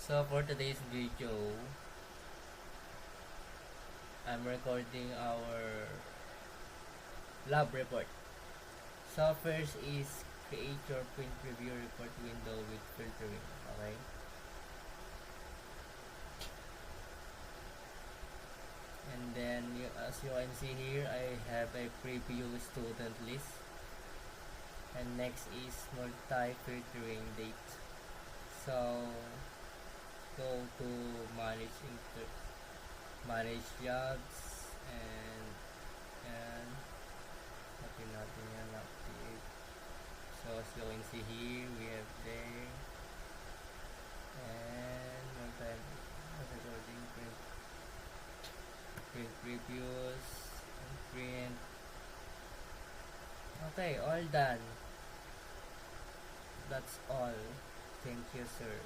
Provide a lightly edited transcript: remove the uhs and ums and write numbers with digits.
So for today's video, I'm recording our lab report. So first is create your print preview report window with filtering. Okay. And then as you can see here, I have a preview student list. And next is multi-filtering date. So go to manage jobs and natin yan active. So as you can see here, we have there and recording print previews and print. Okay, all done. That's all. Thank you, sir.